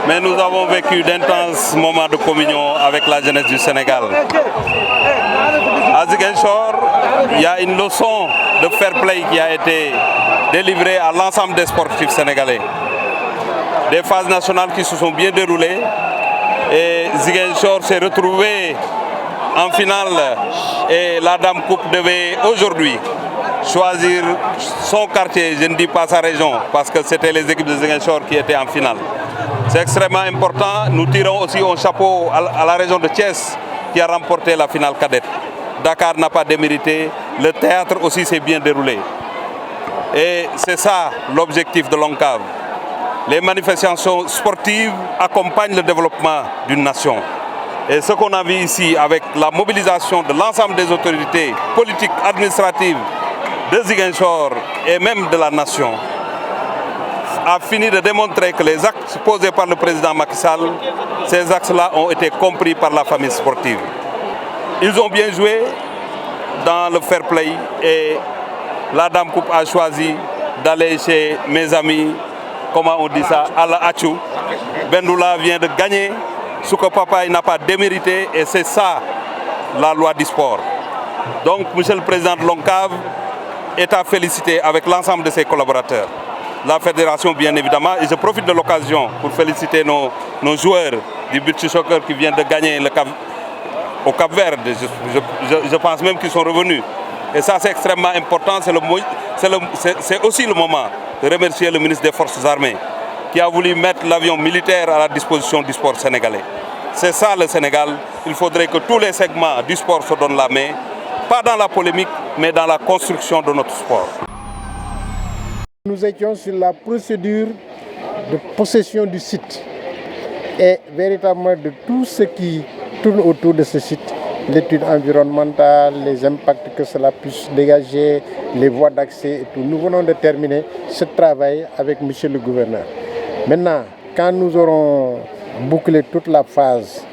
mais nous avons vécu d'intenses moments de communion avec la jeunesse du Sénégal. À Ziguinchor, il y a une leçon de fair play qui a été délivrée à l'ensemble des sportifs sénégalais. Des phases nationales qui se sont bien déroulées et Ziguinchor s'est retrouvé en finale et la Dame Coupe devait aujourd'hui choisir son quartier, je ne dis pas sa région, parce que c'était les équipes de Ziguinchor qui étaient en finale. C'est extrêmement important. Nous tirons aussi un chapeau à la région de Thiès qui a remporté la finale cadette. Dakar n'a pas démérité, le théâtre aussi s'est bien déroulé. Et c'est ça l'objectif de l'ONCAV. Les manifestations sportives accompagnent le développement d'une nation. Et ce qu'on a vu ici avec la mobilisation de l'ensemble des autorités politiques, administratives de Ziguinchor et même de la nation a fini de démontrer que les actes posés par le président Macky Sall, ces actes-là ont été compris par la famille sportive. Ils ont bien joué dans le fair play et la Dame Coupe a choisi d'aller chez mes amis, comment on dit ça, Ala Achou. Bendoula vient de gagner, Souka Papa n'a pas démérité et c'est ça la loi du sport. Donc, monsieur le président de l'ONCAV est à féliciter avec l'ensemble de ses collaborateurs. La fédération, bien évidemment, et je profite de l'occasion pour féliciter nos joueurs du beach soccer qui viennent de gagner au Cap-Vert. Je pense même qu'ils sont revenus. Et ça, c'est extrêmement important. C'est aussi le moment de remercier le ministre des Forces armées qui a voulu mettre l'avion militaire à la disposition du sport sénégalais. C'est ça le Sénégal. Il faudrait que tous les segments du sport se donnent la main, pas dans la polémique, mais dans la construction de notre sport. Nous étions sur la procédure de possession du site et véritablement de tout ce qui tourne autour de ce site, l'étude environnementale, les impacts que cela puisse dégager, les voies d'accès et tout. Nous venons de terminer ce travail avec monsieur le gouverneur. Maintenant, quand nous aurons bouclé toute la phase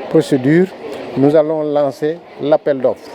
procédure, nous allons lancer l'appel d'offres.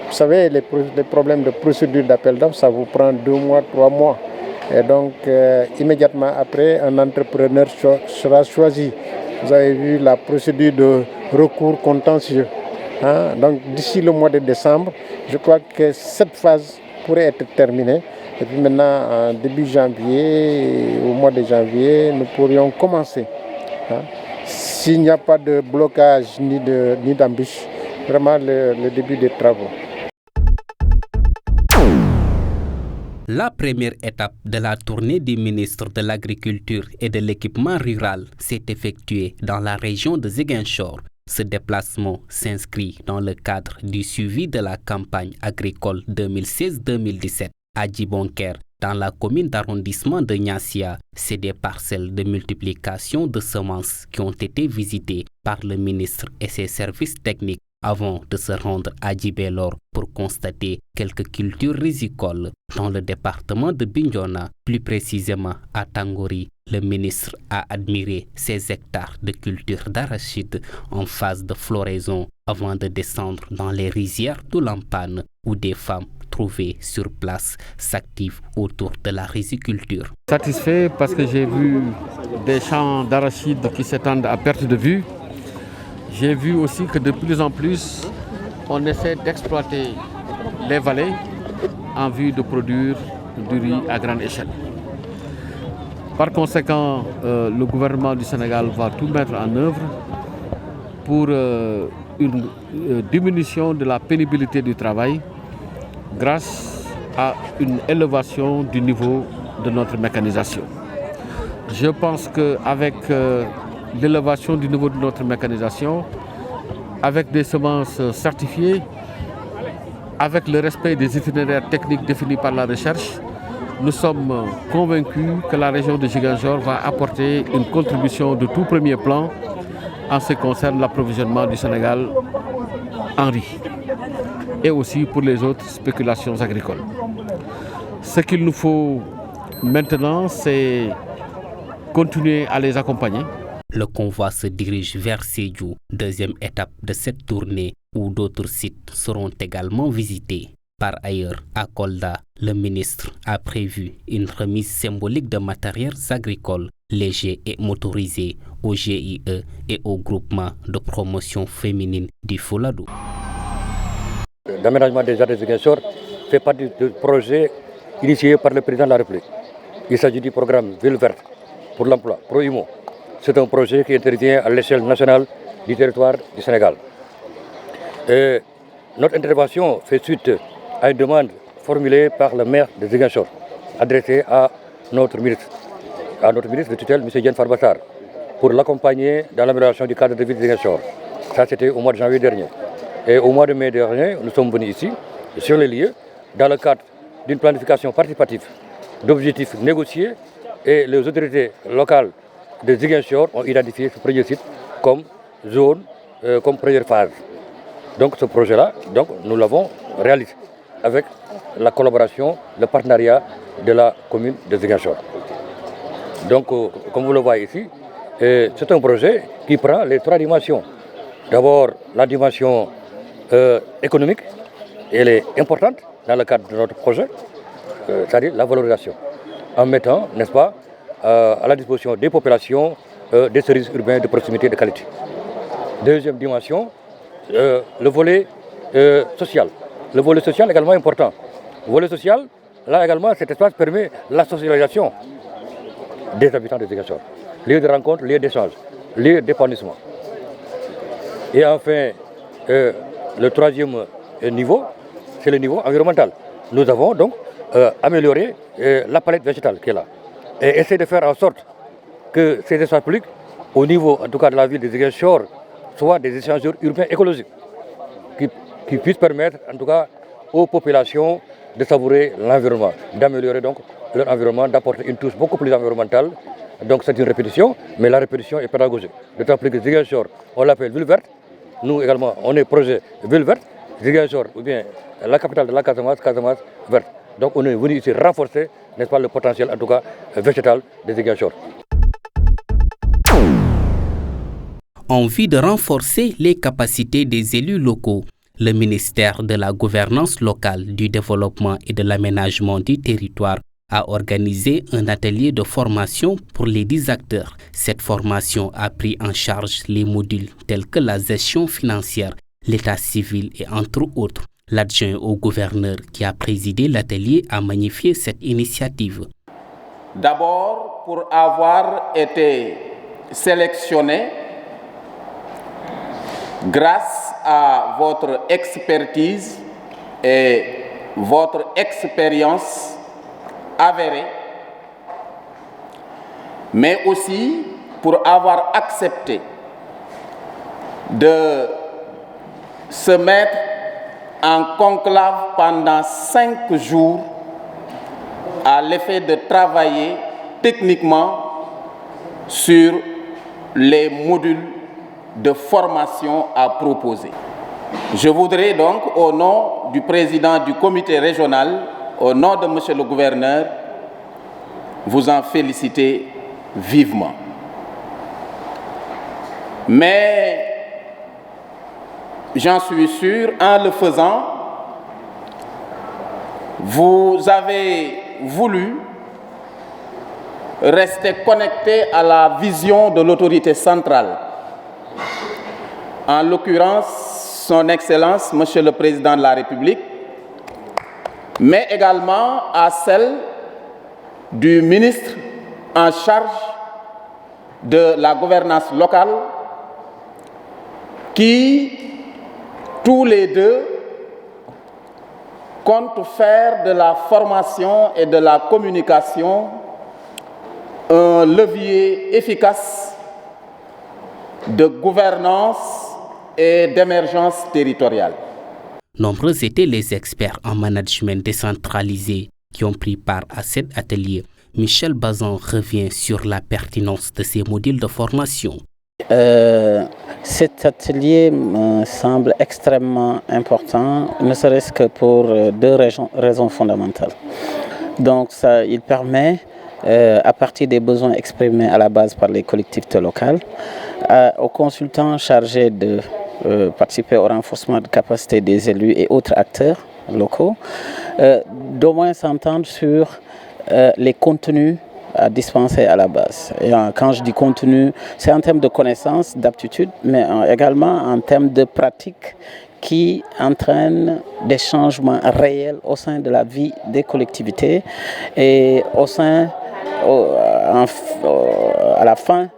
Vous savez, les problèmes de procédure d'appel d'offres, ça vous prend 2 mois, 3 mois. Et donc, immédiatement après, un entrepreneur sera choisi. Vous avez vu la procédure de recours contentieux. Donc, d'ici le mois de décembre, je crois que cette phase pourrait être terminée. Et puis maintenant, en début janvier, au mois de janvier, nous pourrions commencer. S'il n'y a pas de blocage ni d'embûche, vraiment le début des travaux. La première étape de la tournée du ministre de l'Agriculture et de l'Équipement rural s'est effectuée dans la région de Ziguinchor. Ce déplacement s'inscrit dans le cadre du suivi de la campagne agricole 2016-2017 à Djibonker, dans la commune d'arrondissement de Niassia. C'est des parcelles de multiplication de semences qui ont été visitées par le ministre et ses services techniques avant de se rendre à Djibélor pour constater quelques cultures rizicoles dans le département de Bignona, plus précisément à Tangori. Le ministre a admiré ces hectares de culture d'arachide en phase de floraison avant de descendre dans les rizières d'Oulampane où des femmes trouvées sur place s'activent autour de la riziculture. Satisfait parce que j'ai vu des champs d'arachide qui s'étendent à perte de vue. J'ai vu aussi que de plus en plus, on essaie d'exploiter les vallées en vue de produire du riz à grande échelle. Par conséquent, le gouvernement du Sénégal va tout mettre en œuvre pour une diminution de la pénibilité du travail grâce à une élévation du niveau de notre mécanisation. Je pense qu'avec l'élévation du niveau de notre mécanisation, avec des semences certifiées, avec le respect des itinéraires techniques définis par la recherche, nous sommes convaincus que la région de Ziguinchor va apporter une contribution de tout premier plan en ce qui concerne l'approvisionnement du Sénégal en riz et aussi pour les autres spéculations agricoles. Ce qu'il nous faut maintenant, c'est continuer à les accompagner. Le convoi se dirige vers Sédhiou, deuxième étape de cette tournée où d'autres sites seront également visités. Par ailleurs, à Kolda, le ministre a prévu une remise symbolique de matériels agricoles légers et motorisés, au GIE et au groupement de promotion féminine du Fouladou. L'aménagement des jardins de Ziguinchor fait partie du projet initié par le président de la République. Il s'agit du programme Ville verte pour l'emploi, ProImo. C'est un projet qui intervient à l'échelle nationale du territoire du Sénégal. Et notre intervention fait suite à une demande formulée par le maire de Ziguinchor, adressée à notre ministre de tutelle, M. Diène Farba Sarr, pour l'accompagner dans l'amélioration du cadre de vie de Ziguinchor. Ça, c'était au mois de janvier dernier. Et au mois de mai dernier, nous sommes venus ici, sur les lieux, dans le cadre d'une planification participative, d'objectifs négociés, et les autorités locales de Ziguinchor ont identifié ce premier site comme zone, comme première phase. Donc ce projet-là, nous l'avons réalisé avec la collaboration, le partenariat de la commune de Ziguinchor. Donc, comme vous le voyez ici, c'est un projet qui prend les trois dimensions. D'abord, la dimension économique, elle est importante dans le cadre de notre projet, c'est-à-dire la valorisation, en mettant, n'est-ce pas, à la disposition des populations des services urbains de proximité de qualité. Deuxième dimension, le volet social. Le volet social est également important. Le volet social, là également, cet espace permet la socialisation des habitants de Ziguinchor. Lieu de rencontre, lieu d'échange, lieu d'épanouissement. Et enfin, le troisième niveau, c'est le niveau environnemental. Nous avons donc amélioré la palette végétale qui est là. Et essayer de faire en sorte que ces espaces publics, au niveau en tout cas de la ville de Ziguinchor, soient des échangeurs urbains écologiques qui puissent permettre en tout cas aux populations de savourer l'environnement, d'améliorer donc leur environnement, d'apporter une touche beaucoup plus environnementale. Donc c'est une répétition, mais la répétition est pédagogique. D'autant plus que Ziguinchor, on l'appelle ville verte. Nous également, on est projet ville verte. Ziguinchor, ou bien la capitale de la Casamance, Casamance verte. Donc on est venu ici renforcer, n'est-ce pas, le potentiel en tout cas végétal de Ziguinchor. En vue de renforcer les capacités des élus locaux, le ministère de la Gouvernance locale, du développement et de l'aménagement du territoire a organisé un atelier de formation pour les 10 acteurs. Cette formation a pris en charge les modules tels que la gestion financière, l'état civil et entre autres. L'adjoint au gouverneur qui a présidé l'atelier a magnifié cette initiative. D'abord, pour avoir été sélectionné grâce à votre expertise et votre expérience avérée, mais aussi pour avoir accepté de se mettre en conclave pendant 5 jours à l'effet de travailler techniquement sur les modules de formation à proposer. Je voudrais donc, au nom du président du comité régional, au nom de monsieur le gouverneur, vous en féliciter vivement. Mais j'en suis sûr, en le faisant, vous avez voulu rester connecté à la vision de l'autorité centrale. En l'occurrence, son Excellence, Monsieur le Président de la République, mais également à celle du ministre en charge de la gouvernance locale, qui, tous les deux, comptent faire de la formation et de la communication un levier efficace de gouvernance et d'émergence territoriale. Nombreux étaient les experts en management décentralisé qui ont pris part à cet atelier. Michel Bazan revient sur la pertinence de ces modules de formation. Cet atelier me semble extrêmement important, ne serait-ce que pour 2 raisons fondamentales. Donc il permet, à partir des besoins exprimés à la base par les collectivités locales, aux consultants chargés de participer au renforcement de capacité des élus et autres acteurs locaux, d'au moins s'entendre sur les contenus à dispenser à la base. Et quand je dis contenu, c'est en termes de connaissances, d'aptitudes, mais également en termes de pratiques qui entraînent des changements réels au sein de la vie des collectivités et à la fin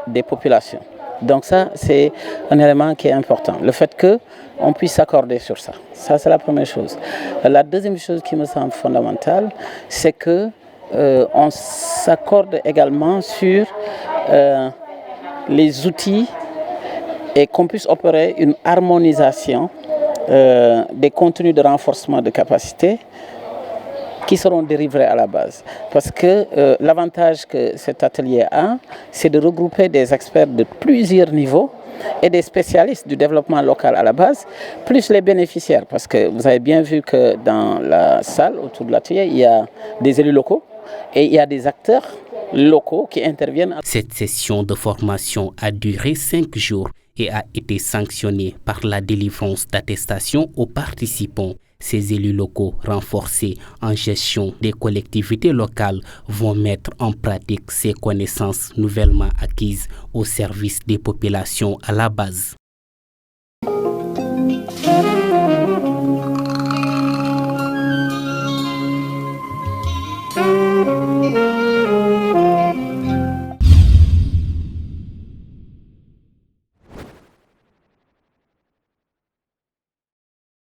des populations. Donc ça, c'est un élément qui est important. Le fait qu'on puisse s'accorder sur ça. Ça, c'est la première chose. La deuxième chose qui me semble fondamentale, c'est qu'on s'accorde également sur les outils et qu'on puisse opérer une harmonisation des contenus de renforcement de capacité qui seront délivrés à la base. Parce que l'avantage que cet atelier a, c'est de regrouper des experts de plusieurs niveaux et des spécialistes du développement local à la base, plus les bénéficiaires. Parce que vous avez bien vu que dans la salle, autour de l'atelier, il y a des élus locaux et il y a des acteurs locaux qui interviennent. Cette session de formation a duré 5 jours et a été sanctionnée par la délivrance d'attestations aux participants. Ces élus locaux renforcés en gestion des collectivités locales vont mettre en pratique ces connaissances nouvellement acquises au service des populations à la base.